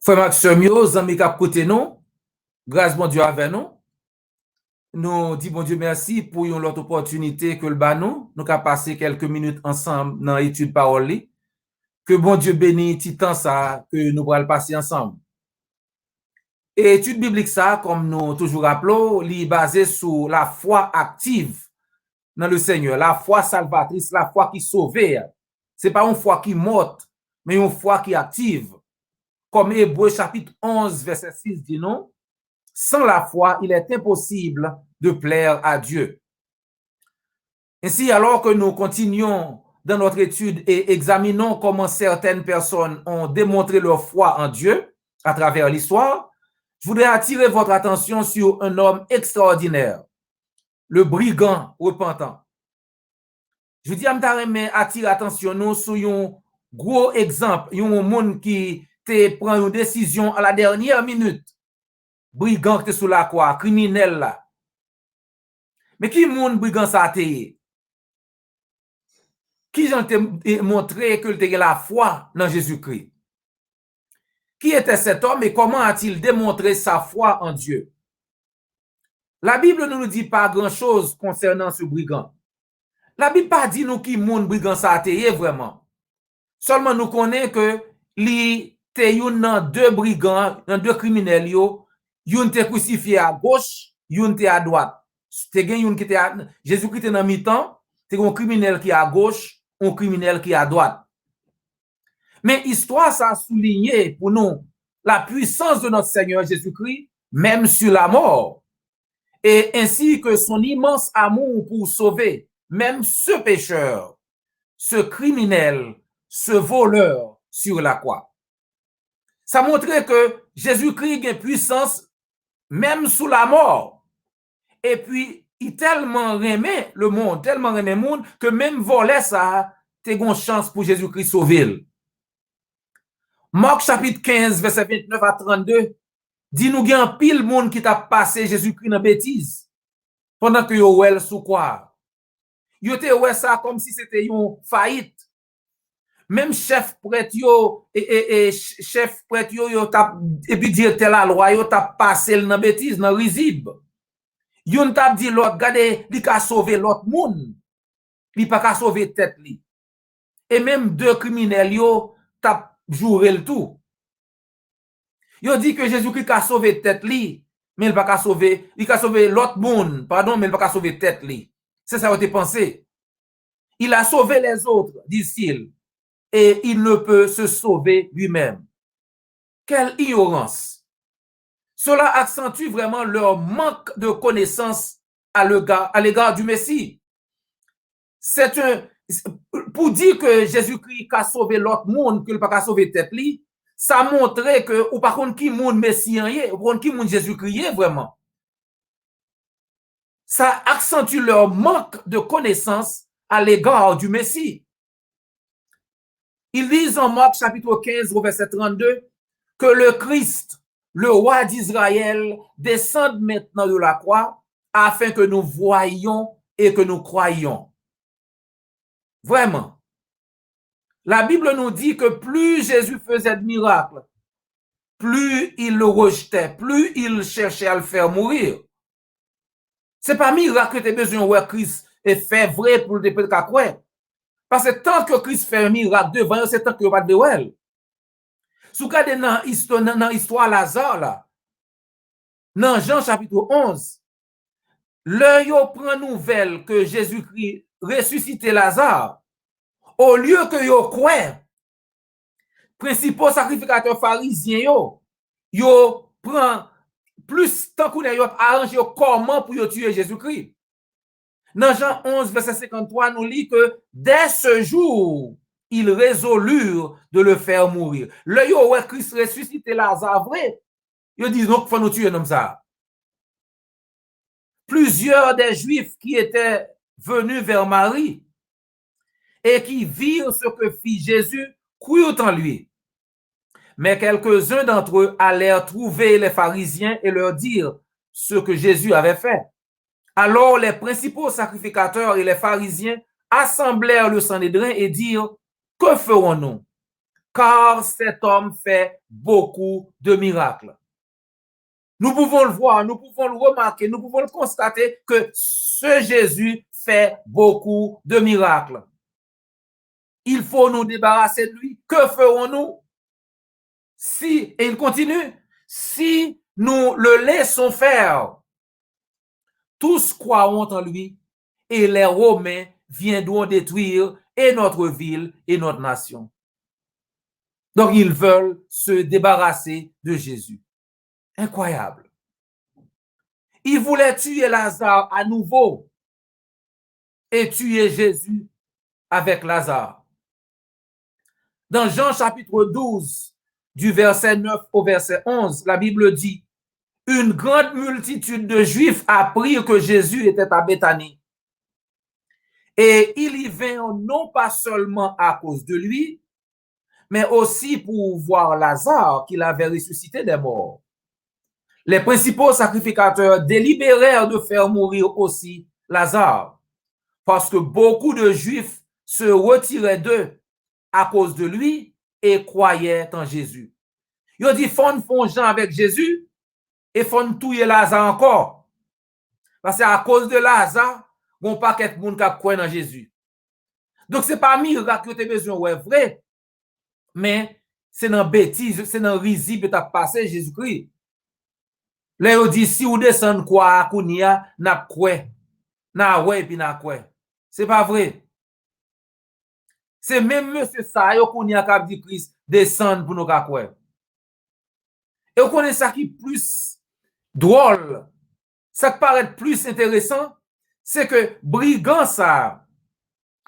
Frère Maxime, amis qui côté nous, grâce bon Dieu avec nous. Nous disons bon Dieu merci pour l'autre opportunité que le bat nous. Nous avons passé quelques minutes ensemble dans l'étude parole. Que bon Dieu bénisse titan ça que nous allons passer ensemble. Et étude biblique ça, comme nous toujours rappelons, est basée sur la foi active dans le Seigneur, la foi salvatrice, la foi qui sauve. C'est pas une foi qui morte, mais une foi qui active. Comme Hébreux chapitre 11, verset 6 dit non, sans la foi, il est impossible de plaire à Dieu. Ainsi, alors que nous continuons dans notre étude et examinons comment certaines personnes ont démontré leur foi en Dieu à travers l'histoire, je voudrais attirer votre attention sur un homme extraordinaire, le brigand repentant. Je dis à m'taremé attirer attention nous sur un gros exemple, un monde qui te prend une décision à la dernière minute. Brigand qui est sous la croix, criminel là. Mais qui moun brigand ça te? Qui j'en te montré que il a la foi dans Jésus-Christ? Qui était cet homme et comment a-t-il démontré sa foi en Dieu? La Bible ne nous dit pas grand-chose concernant ce brigand. La Bible pas dit nous qui moun brigand ça te vraiment. Seulement nous connaissons que li te yon nan deux brigands, nan deux criminels yo, yon te crucifié à gauche, yon te à droite. Te gen yon qui te à Jésus-Christ dans mi-temps, te un criminel qui à gauche, un criminel qui à droite. Mais histoire ça a souligné pour nous la puissance de notre Seigneur Jésus-Christ même sur la mort et ainsi que son immense amour pour sauver même ce pécheur, ce criminel, ce voleur sur la croix. Ça montrait que Jésus-Christ a une puissance même sous la mort. Et puis, il tellement aimait le monde, tellement aimait le monde, que même voler ça, t'es une chance pour Jésus-Christ sauver. Marc chapitre 15, verset 29 à 32, dit nous qu'il y a un pile monde qui t'a passé Jésus-Christ dans bêtise. Pendant que yo wel sous quoi. Yo te ouais ça comme si c'était une faillite. Même chef prêtre yo et chef prêtre yo t'a et puis directeur la loi yo t'a passé dans bêtise dans risible. Yon t'a dit l'autre regardez li ka sauver l'autre monde. Li pas ka sauver tête li. Et même deux criminels yo t'a joué le tout. Yo dit que Jésus-Christ a sauvé tête li, mais il pas ka sauver, il ka sauver l'autre monde, pardon, mais il pas ka sauver tête li. C'est ça que tu pensé. Il a sauvé les autres, dit-il. Et il ne peut se sauver lui-même. Quelle ignorance! Cela accentue vraiment leur manque de connaissance à l'égard du Messie. Pour dire que Jésus-Christ a sauvé l'autre monde, qu'il n'a pas sauvé tête li, ça montrait que, ou par contre, qui monde Messie ou par contre, qui monde Jésus-Christ vraiment. Ça accentue leur manque de connaissance à l'égard du Messie. Ils disent en Marc chapitre 15, verset 32, que le Christ, le roi d'Israël, descende maintenant de la croix afin que nous voyions et que nous croyions. Vraiment. La Bible nous dit que plus Jésus faisait de miracles, plus il le rejetait, plus il cherchait à le faire mourir. C'est pas miracle que tu as besoin de Christ et fait vrai pour le dépôt de quoi. Parce que tant que Christ fait un miracle devant, c'est tant que pas de well. Si vous regardez dans l'histoire Lazare, là, dans Jean chapitre 11, le yo prend nouvelle que Jésus-Christ ressuscité Lazare, au lieu que yo croit, principaux sacrificateurs pharisiens yo prend plus tant qu'on yo arrangé comment pour yo tuer Jésus-Christ. Dans Jean 11, verset 53, nous lit que dès ce jour, ils résolurent de le faire mourir. Le yo ouais Christ ressuscité Lazare vrai. Ils disent donc faut nous tuer comme ça. Plusieurs des Juifs qui étaient venus vers Marie et qui virent ce que fit Jésus crurent en lui. Mais quelques-uns d'entre eux allèrent trouver les pharisiens et leur dire ce que Jésus avait fait. Alors les principaux sacrificateurs et les pharisiens assemblèrent le Sanhédrin et dirent: que ferons-nous? car cet homme fait beaucoup de miracles. Nous pouvons le voir, nous pouvons le remarquer, nous pouvons le constater que ce Jésus fait beaucoup de miracles. Il faut nous débarrasser de lui. Que ferons-nous? Si, et il continue, si nous le laissons faire, tous croiront en lui et les Romains viendront détruire et notre ville et notre nation. Donc, ils veulent se débarrasser de Jésus. Incroyable. Ils voulaient tuer Lazare à nouveau et tuer Jésus avec Lazare. Dans Jean chapitre 12, du verset 9 au verset 11, la Bible dit, une grande multitude de Juifs apprirent que Jésus était à Béthanie. Et il y vint non pas seulement à cause de lui, mais aussi pour voir Lazare qu'il avait ressuscité des morts. Les principaux sacrificateurs délibérèrent de faire mourir aussi Lazare, parce que beaucoup de Juifs se retiraient d'eux à cause de lui et croyaient en Jésus. Ils dit, font Jean avec Jésus et font tuer Lazare encore. Parce que à cause de Lazare, bon paquet de monde qui croit en Jésus. Donc, ce n'est pas miracle que tu as besoin, ouais, vrai, mais c'est dans bêtise, c'est dans risible que tu as passé Jésus-Christ. Là, il dit, si vous descendez quoi, Kounia, n'a quoi, n'a ouais, puis n'a quoi. C'est pas vrai. C'est même monsieur Sayo Kounia qui a dit Christ descend pour nous quoi. Et vous connaissez ça qui est plus drôle, ça qui paraît plus intéressant, c'est que brigand ça,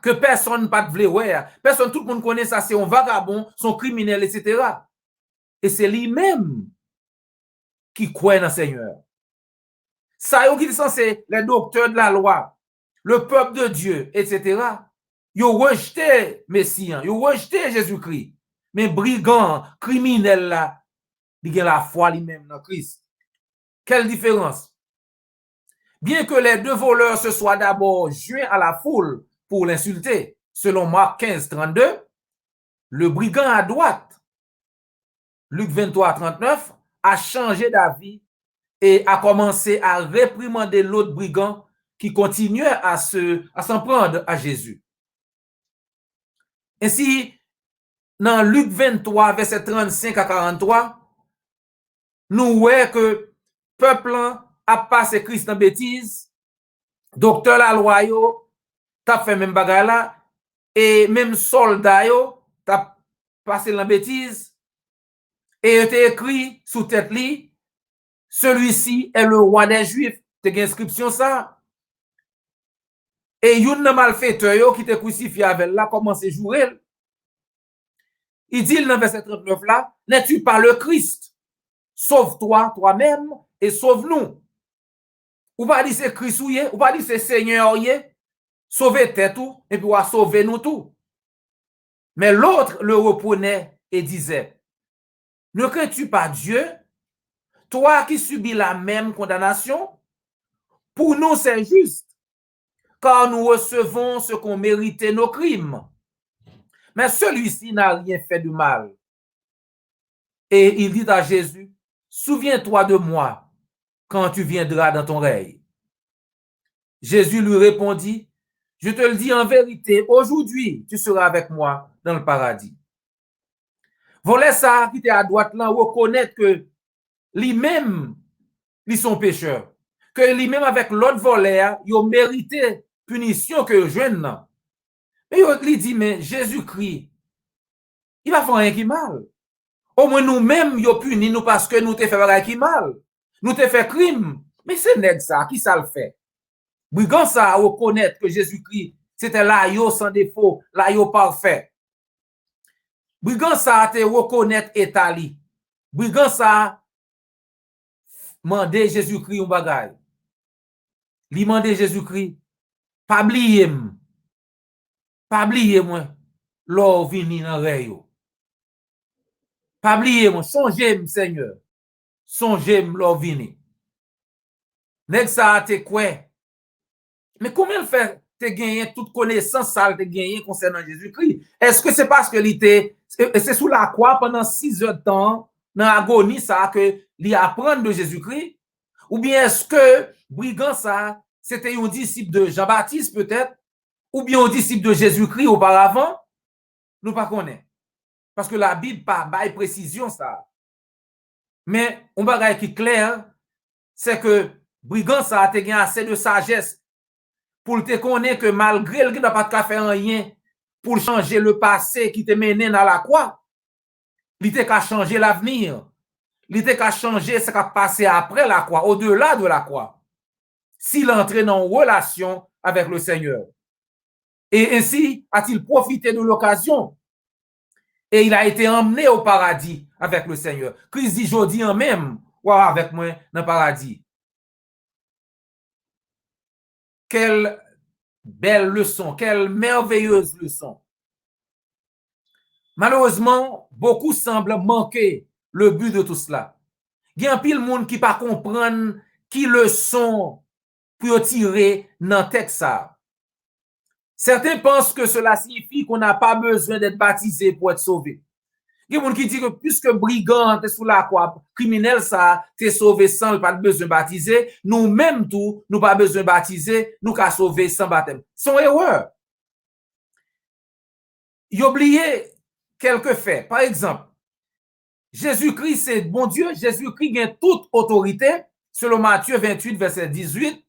que personne pas de vle, personne, tout le monde connaît ça, c'est un vagabond, son criminel, etc. Et c'est lui-même qui croit dans le Seigneur. Ça, qui sont les docteurs de la loi, le peuple de Dieu, etc. Ils ont rejeté Messie, ils ont rejeté Jésus-Christ. Mais brigand, criminel là, il a la foi lui-même dans Christ. Quelle différence? Bien que les deux voleurs se soient d'abord joints à la foule pour l'insulter, selon Marc 15, 32, le brigand à droite, Luc 23, 39, a changé d'avis et a commencé à réprimander l'autre brigand qui continuait à s'en prendre à Jésus. Ainsi, dans Luc 23, verset 35 à 43, nous voyons que peuple a passé Christ en bêtise, docteur la loi, t'as fait même bagarre là, et même soldat, t'as passé en bêtise, et il était écrit sous tête li, celui-ci est le roi des Juifs. T'as une inscription ça. Et yon nan malfaiteur qui te crucifié avec là, commence à jouer. Il dit dans verset 39 là, n'es-tu pas le Christ? Sauve-toi toi-même et sauve-nous. Ou pas dire c'est Christ ou pas dire c'est Seigneur sauver tête tout et puis ou sauver nous tout. Mais l'autre le reprenait et disait, ne crains-tu pas Dieu, toi qui subis la même condamnation? Pour nous c'est juste, car nous recevons ce qu'on méritait nos crimes. Mais celui-ci n'a rien fait de mal. Et il dit à Jésus, souviens-toi de moi quand tu viendras dans ton règne. Jésus lui répondit, je te le dis en vérité, aujourd'hui, tu seras avec moi dans le paradis. Volet ça, qui était à droite là, reconnaître que lui-même, ils sont pécheurs. Que lui-même, avec l'autre volet, il a mérité punition que jeune. Et il dit, mais Jésus-Christ, il va faire rien qui mal. Au moins nous-mêmes, il a puni nous parce que nous te fait rien qui mal. Nous te fait crime. Mais c'est nègre ça, qui ça le fait? Brigand ça, reconnaître que Jésus-Christ, c'était l'agneau sans défaut, l'agneau parfait. Brigand ça, te reconnaître État-li. Brigand ça, mandé Jésus-Christ un bagage. Li mandé Jésus-Christ, pas oublier moi, l'or vini dans reyo. Pas oublier moi, songez Seigneur. Songez l'or vini. Nèg ça te quoi? Mais comment il fait te gagné toute connaissance ça te gagné concernant Jésus-Christ? Est-ce que c'est parce que c'est sous la croix pendant 6 heures de temps dans l'agonie ça que il apprend de Jésus-Christ? Ou bien est-ce que brigand ça c'était un disciple de Jean-Baptiste peut-être? Ou bien un disciple de Jésus-Christ auparavant? Nous pas connaît. Parce que la Bible pas bail précision ça. Mais on bagay qui clair, c'est que brigand ça a gagné assez de sagesse pour te connaître que malgré le n'a pas faire rien pour changer le passé qui te mené dans la croix, il te qu'à changer l'avenir. Il te qu'à changer ce qui a passé après la croix, au-delà de la croix. S'il entre en relation avec le Seigneur. Et ainsi a-t-il profité de l'occasion. Et il a été emmené au paradis avec le Seigneur. Christ dit, je dis en même, ou avec moi dans le paradis. Quelle belle leçon, quelle merveilleuse leçon. Malheureusement, beaucoup semblent manquer le but de tout cela. Il y a un pile monde qui pas comprendre qui leçon pour tirer dans le texte ça. Certains pensent que cela signifie qu'on n'a pas besoin d'être baptisé pour être sauvé. Il y a des gens qui disent que puisque brigand t'es sous la croix, criminel ça, t'es sauvé sans pas besoin de baptiser, nous-mêmes tout, nous pas besoin de baptiser, nous qu'à sauver sans baptême. C'est une erreur. Il oublié quelques faits. Par exemple, Jésus-Christ c'est bon Dieu, Jésus-Christ a toute autorité, selon Matthieu 28, verset 18.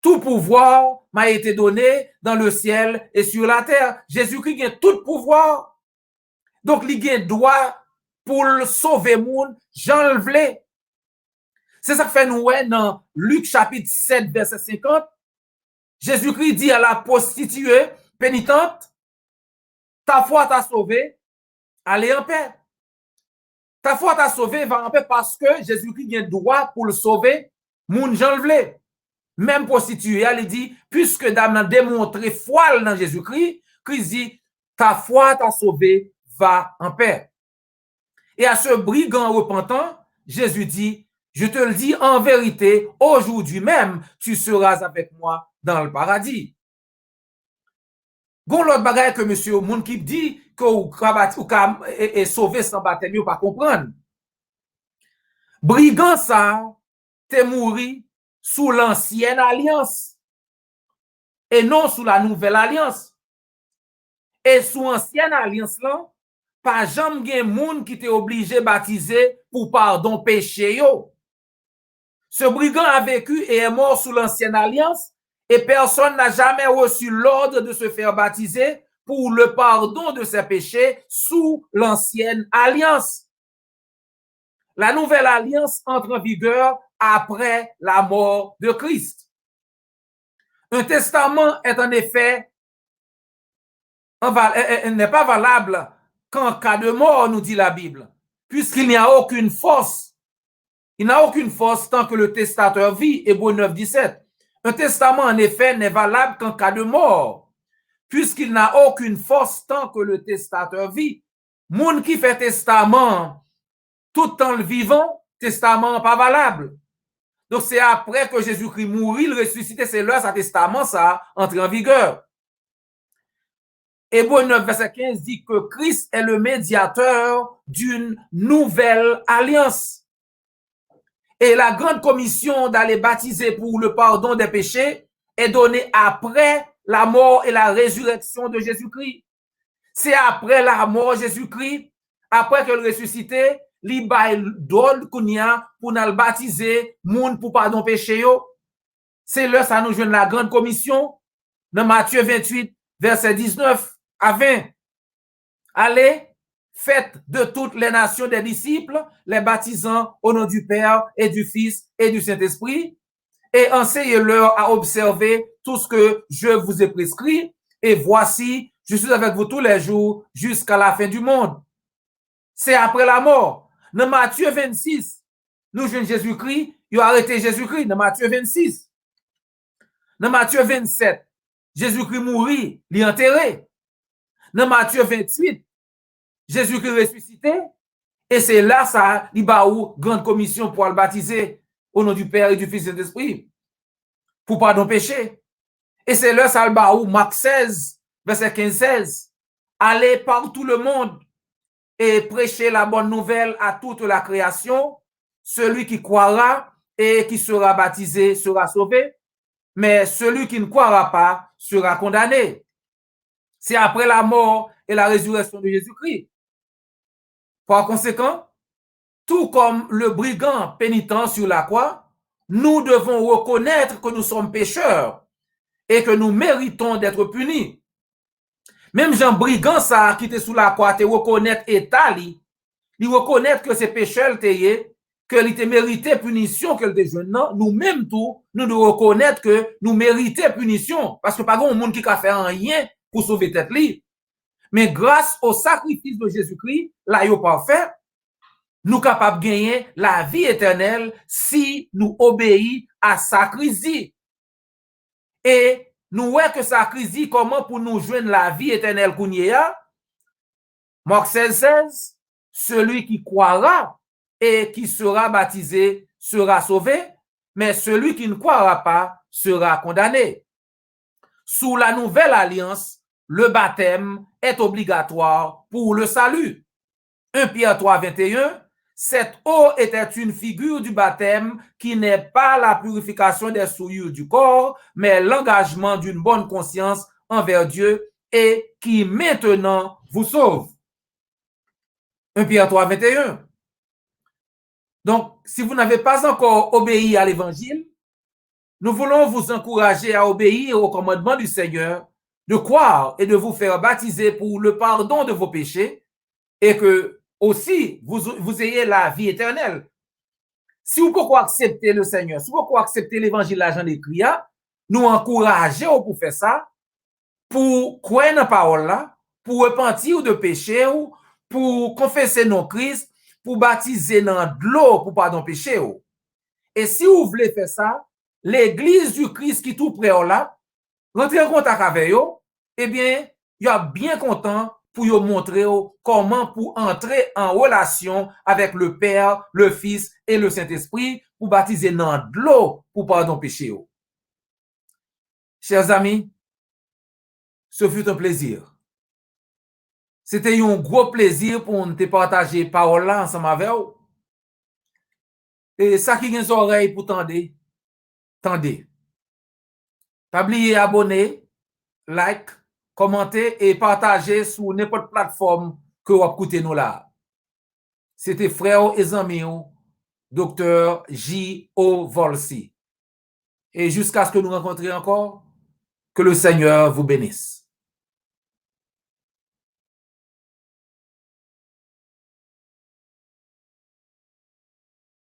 Tout pouvoir m'a été donné dans le ciel et sur la terre. Jésus-Christ a tout pouvoir. Donc, il a droit pour le sauver le monde, Jean le voulait. C'est ça que fait nous dans Luc chapitre 7, verset 50. Jésus-Christ dit à la prostituée pénitente, ta foi t'a sauvé, allez en paix. Ta foi t'a sauvé, va en paix parce que Jésus-Christ a droit pour le sauver, moun Jean le voulait. Même prostituée, elle dit, puisque dame a démontré foi dans Jésus-Christ, Christ dit, ta foi t'a sauvé, va en paix. Et à ce brigand repentant, Jésus dit, je te le dis en vérité, aujourd'hui même, tu seras avec moi dans le paradis. Gon l'autre bagaille que monsieur moun qui dit que ou est sauvé sans baptême, ou pas comprendre. Brigand ça, t'es mouru sous l'ancienne alliance et non sous la nouvelle alliance. Et sous l'ancienne alliance là, pas jamais gen moun qui t'est obligé baptiser pour pardon péché yo. Ce brigand a vécu et est mort sous l'ancienne alliance et personne n'a jamais reçu l'ordre de se faire baptiser pour le pardon de ses péchés sous l'ancienne alliance. La nouvelle alliance entre en vigueur après la mort de Christ. Un testament est en effet n'est pas valable qu'en cas de mort, nous dit la Bible, puisqu'il n'y a aucune force. Il n'a aucune force tant que le testateur vit, Hébreux 9, 17. Un testament, en effet, n'est valable qu'en cas de mort, puisqu'il n'a aucune force tant que le testateur vit. Moun qui fait testament tout en le vivant, testament pas valable. Donc, c'est après que Jésus-Christ mourit, il ressuscité, c'est là, sa testament, ça entre en vigueur. Hébreux 9, verset 15 dit que Christ est le médiateur d'une nouvelle alliance. Et la grande commission d'aller baptiser pour le pardon des péchés est donnée après la mort et la résurrection de Jésus-Christ. C'est après la mort de Jésus-Christ, après que le ressuscité, li bay donne kounya pour nous baptiser, moun pour pardon péché yo. C'est là ça nous joue la grande commission dans Matthieu 28, verset 19 à 20. Allez, faites de toutes les nations des disciples, les baptisant au nom du Père et du Fils et du Saint-Esprit, et enseignez-leur à observer tout ce que je vous ai prescrit, et voici, je suis avec vous tous les jours jusqu'à la fin du monde. C'est après la mort. Dans Matthieu 26, nous jouons Jésus-Christ, il a arrêté Jésus-Christ dans Matthieu 26. Dans Matthieu 27, Jésus-Christ mourit, il est enterré. Dans Matthieu 28, Jésus-Christ ressuscité, et c'est là ça, il va où grande commission pour le baptiser au nom du Père et du Fils et de l'Esprit, pour pardon péché. Et c'est le salba où Marc 16, verset 15-16, allez par tout le monde et prêcher la bonne nouvelle à toute la création. Celui qui croira et qui sera baptisé sera sauvé, mais celui qui ne croira pas sera condamné. C'est après la mort et la résurrection de Jésus-Christ. Par conséquent, tout comme le brigand pénitent sur la croix, nous devons reconnaître que nous sommes pécheurs et que nous méritons d'être punis. Même Jean Brigand, ça, qui était sous la croix, te reconnaître état, il reconnaître que c'est pécheur, que il te mérité punition, que le jeune, non, nous-mêmes tout, nous devons reconnaître que nous méritons punition. Parce que pas grand monde qui a fait rien pour sauver tête li. Mais grâce au sacrifice de Jésus-Christ, là, il est parfait, nous capables de gagner la vie éternelle si nous obéissons à sacrifice. Et nous voyons que sacrifice, comment pour nous joindre la vie éternelle qu'on y a. Marc 16, celui qui croira et qui sera baptisé sera sauvé, mais celui qui ne croira pas sera condamné. Sous la nouvelle alliance, le baptême est obligatoire pour le salut. 1 Pierre 3, 21, cette eau était une figure du baptême qui n'est pas la purification des souillures du corps, mais l'engagement d'une bonne conscience envers Dieu et qui maintenant vous sauve. 1 Pierre 3, 21. Donc, si vous n'avez pas encore obéi à l'évangile, nous voulons vous encourager à obéir au commandement du Seigneur, de croire et de vous faire baptiser pour le pardon de vos péchés et que aussi vous ayez la vie éternelle. Si vous pouvez accepter le Seigneur, si vous pouvez accepter l'évangile, l'agent d'écrit, nous encourageons pour faire ça, pour croire dans la parole là, pour repentir de péché, pour confesser nos Christ, pour baptiser dans de l'eau pour pardon péché. Et si vous voulez faire ça, l'église du Christ qui tout près là, rentrez en contact avec eux, eh bien, il y a bien content pour vous montrer comment pour entrer en relation avec le Père, le Fils et le Saint-Esprit pour baptiser dans de l'eau pour pardon péché. Chers amis, ce fut un plaisir. C'était un gros plaisir pour nous partager parole là ensemble avec vous. Et ça qui a des oreilles pour tendre, tendez. Pas oublier abonner, like, commenter et partager sur n'importe plateforme que vous écoutez nous là. C'était frère et amis, Dr. J.O. Volsi. Et jusqu'à ce que nous rencontrions encore, que le Seigneur vous bénisse.